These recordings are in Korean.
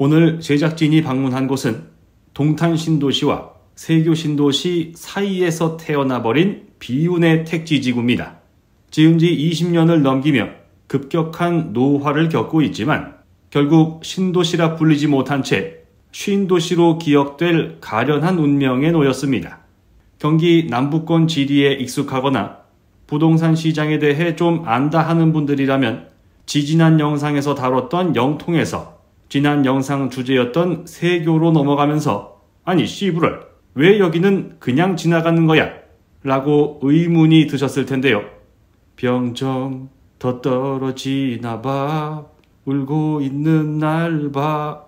오늘 제작진이 방문한 곳은 동탄 신도시와 세교 신도시 사이에서 태어나버린 비운의 택지지구입니다. 지은 지 20년을 넘기며 급격한 노화를 겪고 있지만 결국 신도시라 불리지 못한 채 쉰도시로 기억될 가련한 운명에 놓였습니다. 경기 남부권 지리에 익숙하거나 부동산 시장에 대해 좀 안다 하는 분들이라면 지지난 영상에서 다뤘던 영통에서 지난 영상 주제였던 세교로 넘어가면서 아니 씨부럴 왜 여기는 그냥 지나가는 거야? 라고 의문이 드셨을 텐데요. 병점 더 떨어지나 봐 울고 있는 날 봐.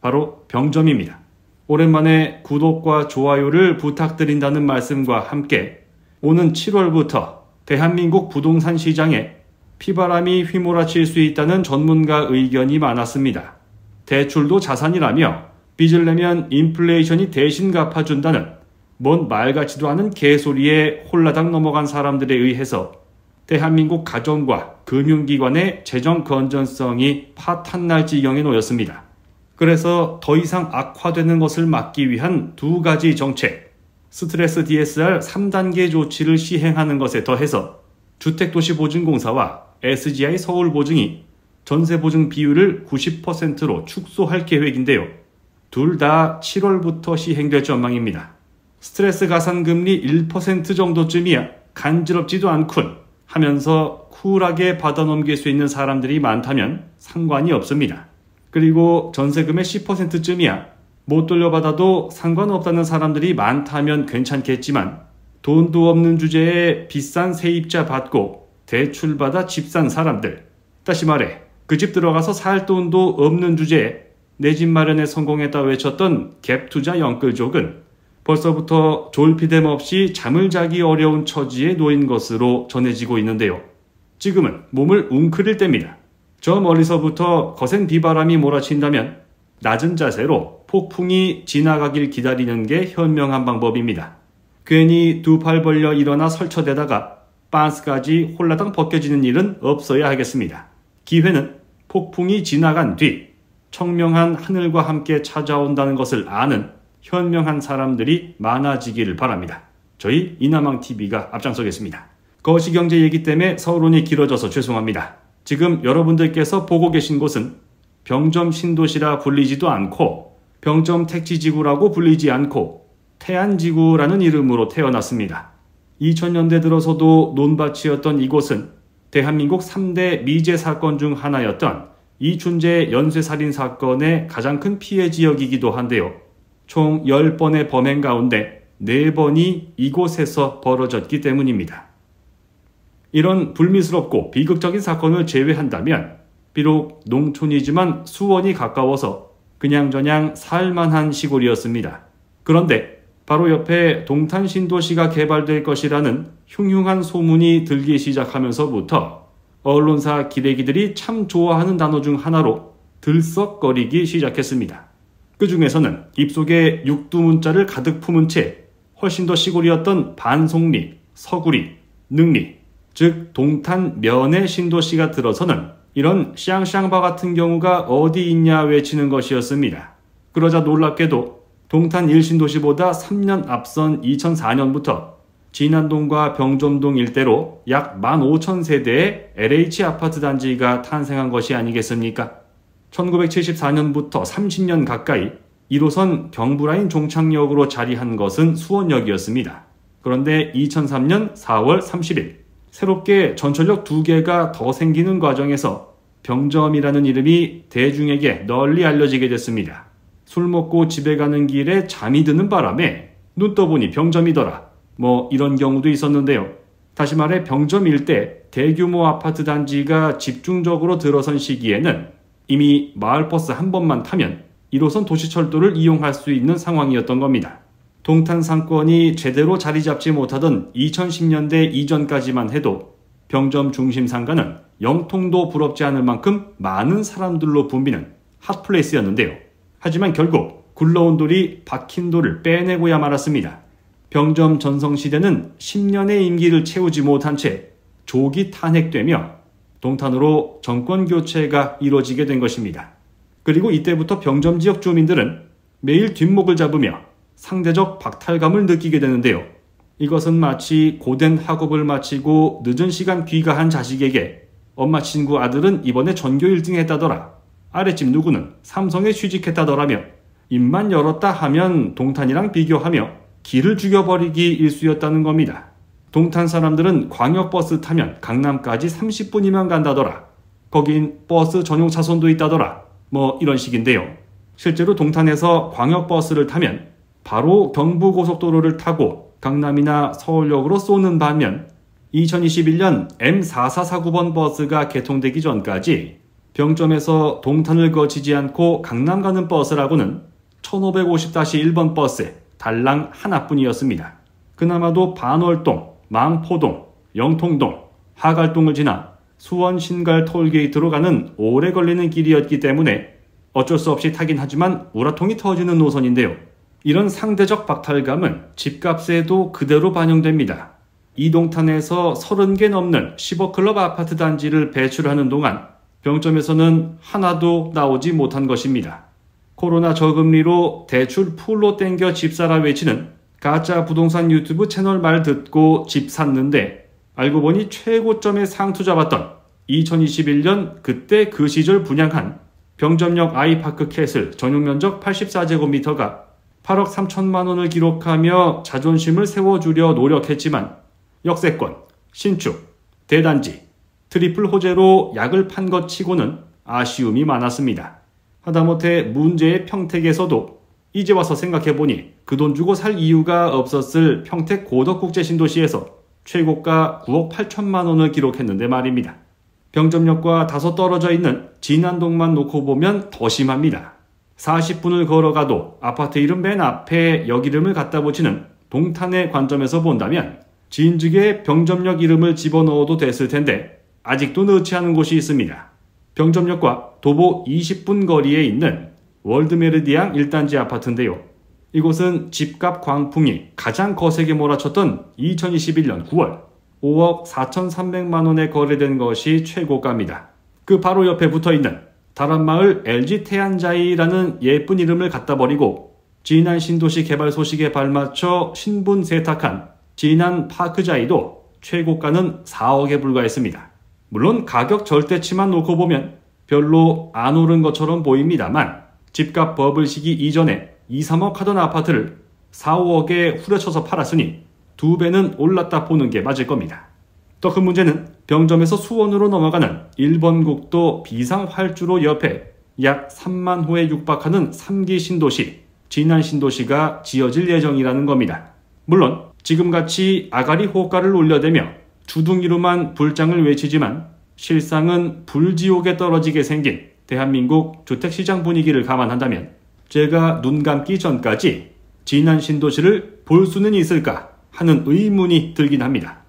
바로 병점입니다. 오랜만에 구독과 좋아요를 부탁드린다는 말씀과 함께 오는 7월부터 대한민국 부동산 시장에 피바람이 휘몰아칠 수 있다는 전문가 의견이 많았습니다. 대출도 자산이라며 빚을 내면 인플레이션이 대신 갚아준다는 뭔 말 같지도 않은 개소리에 홀라당 넘어간 사람들에 의해서 대한민국 가정과 금융기관의 재정 건전성이 파탄날 지경에 놓였습니다. 그래서 더 이상 악화되는 것을 막기 위한 두 가지 정책, 스트레스 DSR 3단계 조치를 시행하는 것에 더해서 주택도시보증공사와 SGI 서울보증이 전세보증 비율을 90%로 축소할 계획인데요. 둘 다 7월부터 시행될 전망입니다. 스트레스 가산금리 1% 정도쯤이야 간지럽지도 않군 하면서 쿨하게 받아넘길 수 있는 사람들이 많다면 상관이 없습니다. 그리고 전세금의 10%쯤이야 못 돌려받아도 상관없다는 사람들이 많다면 괜찮겠지만 돈도 없는 주제에 비싼 세입자 받고 대출받아 집 산 사람들, 다시 말해 그 집 들어가서 살 돈도 없는 주제에 내 집 마련에 성공했다 외쳤던 갭투자 영끌족은 벌써부터 졸피뎀 없이 잠을 자기 어려운 처지에 놓인 것으로 전해지고 있는데요. 지금은 몸을 웅크릴 때입니다. 저 멀리서부터 거센 비바람이 몰아친다면 낮은 자세로 폭풍이 지나가길 기다리는 게 현명한 방법입니다. 괜히 두 팔 벌려 일어나 설쳐대다가 빤스까지 홀라당 벗겨지는 일은 없어야 하겠습니다. 기회는 폭풍이 지나간 뒤 청명한 하늘과 함께 찾아온다는 것을 아는 현명한 사람들이 많아지기를 바랍니다. 저희 이나망TV가 앞장서겠습니다. 거시경제 얘기 때문에 서론이 길어져서 죄송합니다. 지금 여러분들께서 보고 계신 곳은 병점 신도시라 불리지도 않고 병점 택지지구라고 불리지 않고 태안지구라는 이름으로 태어났습니다. 2000년대 들어서도 논밭이었던 이곳은 대한민국 3대 미제 사건 중 하나였던 이춘재 연쇄살인 사건의 가장 큰 피해 지역이기도 한데요. 총 10번의 범행 가운데 4번이 이곳에서 벌어졌기 때문입니다. 이런 불미스럽고 비극적인 사건을 제외한다면 비록 농촌이지만 수원이 가까워서 그냥저냥 살만한 시골이었습니다. 그런데 바로 옆에 동탄 신도시가 개발될 것이라는 흉흉한 소문이 들기 시작하면서부터 언론사 기레기들이 참 좋아하는 단어 중 하나로 들썩거리기 시작했습니다. 그 중에서는 입속에 육두문자를 가득 품은 채 훨씬 더 시골이었던 반송리, 서구리, 능리, 즉 동탄 면의 신도시가 들어서는 이런 샹샹바 같은 경우가 어디 있냐 외치는 것이었습니다. 그러자 놀랍게도 동탄 1신도시보다 3년 앞선 2004년부터 진안동과 병점동 일대로 약 15,000세대의 LH 아파트 단지가 탄생한 것이 아니겠습니까? 1974년부터 30년 가까이 1호선 경부라인 종착역으로 자리한 것은 수원역이었습니다. 그런데 2003년 4월 30일 새롭게 전철역 2개가 더 생기는 과정에서 병점이라는 이름이 대중에게 널리 알려지게 됐습니다. 술 먹고 집에 가는 길에 잠이 드는 바람에 눈 떠보니 병점이더라. 뭐 이런 경우도 있었는데요. 다시 말해 병점 일대 대규모 아파트 단지가 집중적으로 들어선 시기에는 이미 마을버스 한 번만 타면 1호선 도시철도를 이용할 수 있는 상황이었던 겁니다. 동탄 상권이 제대로 자리 잡지 못하던 2010년대 이전까지만 해도 병점 중심 상가는 영통도 부럽지 않을 만큼 많은 사람들로 붐비는 핫플레이스였는데요. 하지만 결국 굴러온 돌이 박힌 돌을 빼내고야 말았습니다. 병점 전성시대는 10년의 임기를 채우지 못한 채 조기 탄핵되며 동탄으로 정권 교체가 이루어지게 된 것입니다. 그리고 이때부터 병점 지역 주민들은 매일 뒷목을 잡으며 상대적 박탈감을 느끼게 되는데요. 이것은 마치 고된 학업을 마치고 늦은 시간 귀가한 자식에게 엄마 친구 아들은 이번에 전교 1등 했다더라. 아랫집 누구는 삼성에 취직했다더라며 입만 열었다 하면 동탄이랑 비교하며 기를 죽여버리기 일쑤였다는 겁니다. 동탄 사람들은 광역버스 타면 강남까지 30분이면 간다더라. 거긴 버스 전용 차선도 있다더라. 뭐 이런 식인데요. 실제로 동탄에서 광역버스를 타면 바로 경부고속도로를 타고 강남이나 서울역으로 쏘는 반면 2021년 M4449번 버스가 개통되기 전까지 병점에서 동탄을 거치지 않고 강남 가는 버스라고는 1550-1번 버스 달랑 하나뿐이었습니다. 그나마도 반월동, 망포동, 영통동, 하갈동을 지나 수원 신갈 톨게이트로 가는 오래 걸리는 길이었기 때문에 어쩔 수 없이 타긴 하지만 우라통이 터지는 노선인데요. 이런 상대적 박탈감은 집값에도 그대로 반영됩니다. 이동탄에서 30개 넘는 10억 클럽 아파트 단지를 배출하는 동안 병점에서는 하나도 나오지 못한 것입니다. 코로나 저금리로 대출 풀로 땡겨 집 사라 외치는 가짜 부동산 유튜브 채널 말 듣고 집 샀는데 알고 보니 최고점에 상투 잡았던 2021년 그때 그 시절 분양한 병점역 아이파크 캐슬 전용 면적 84제곱미터가 8억 3천만 원을 기록하며 자존심을 세워주려 노력했지만 역세권, 신축, 대단지, 트리플 호재로 약을 판 것 치고는 아쉬움이 많았습니다. 하다못해 문제의 평택에서도 이제 와서 생각해보니 그 돈 주고 살 이유가 없었을 평택 고덕국제신도시에서 최고가 9억 8천만 원을 기록했는데 말입니다. 병점역과 다소 떨어져 있는 진안동만 놓고 보면 더 심합니다. 40분을 걸어가도 아파트 이름 맨 앞에 역 이름을 갖다 붙이는 동탄의 관점에서 본다면 진즉에 병점역 이름을 집어넣어도 됐을 텐데 아직도 넣지 않은 곳이 있습니다. 병점역과 도보 20분 거리에 있는 월드메르디앙 1단지 아파트인데요. 이곳은 집값 광풍이 가장 거세게 몰아쳤던 2021년 9월 5억 4,300만 원에 거래된 것이 최고가입니다. 그 바로 옆에 붙어있는 다란마을 LG 태안자이라는 예쁜 이름을 갖다 버리고 진안 신도시 개발 소식에 발맞춰 신분 세탁한 진안 파크자이도 최고가는 4억에 불과했습니다. 물론 가격 절대치만 놓고 보면 별로 안 오른 것처럼 보입니다만 집값 버블 시기 이전에 2, 3억 하던 아파트를 4, 5억에 후려쳐서 팔았으니 2배는 올랐다 보는 게 맞을 겁니다. 더 큰 문제는 병점에서 수원으로 넘어가는 1번 국도 비상활주로 옆에 약 3만 호에 육박하는 3기 신도시, 진안 신도시가 지어질 예정이라는 겁니다. 물론 지금같이 아가리 호가를 올려대며 주둥이로만 불장을 외치지만 실상은 불지옥에 떨어지게 생긴 대한민국 주택시장 분위기를 감안한다면 제가 눈 감기 전까지 진안 신도시를 볼 수는 있을까 하는 의문이 들긴 합니다.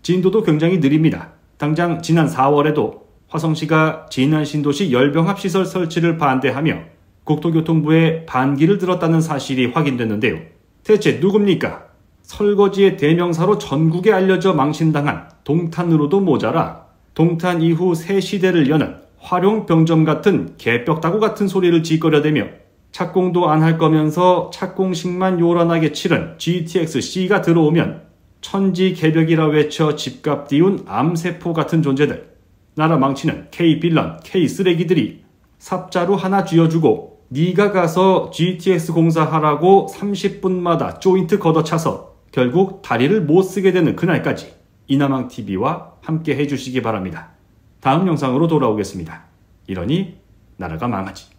진도도 굉장히 느립니다. 당장 지난 4월에도 화성시가 진안 신도시 열병합시설 설치를 반대하며 국토교통부에 반기를 들었다는 사실이 확인됐는데요. 대체 누굽니까? 설거지의 대명사로 전국에 알려져 망신당한 동탄으로도 모자라 동탄 이후 새 시대를 여는 활용병점 같은 개벽다구 같은 소리를 짓거려대며 착공도 안 할 거면서 착공식만 요란하게 치른 GTX-C가 들어오면 천지개벽이라 외쳐 집값 띄운 암세포 같은 존재들, 나라 망치는 K빌런, K쓰레기들이 삽자루 하나 쥐어주고 네가 가서 GTX 공사하라고 30분마다 조인트 걷어차서 결국 다리를 못 쓰게 되는 그날까지 이나망TV와 함께 해주시기 바랍니다. 다음 영상으로 돌아오겠습니다. 이러니 나라가 망하지.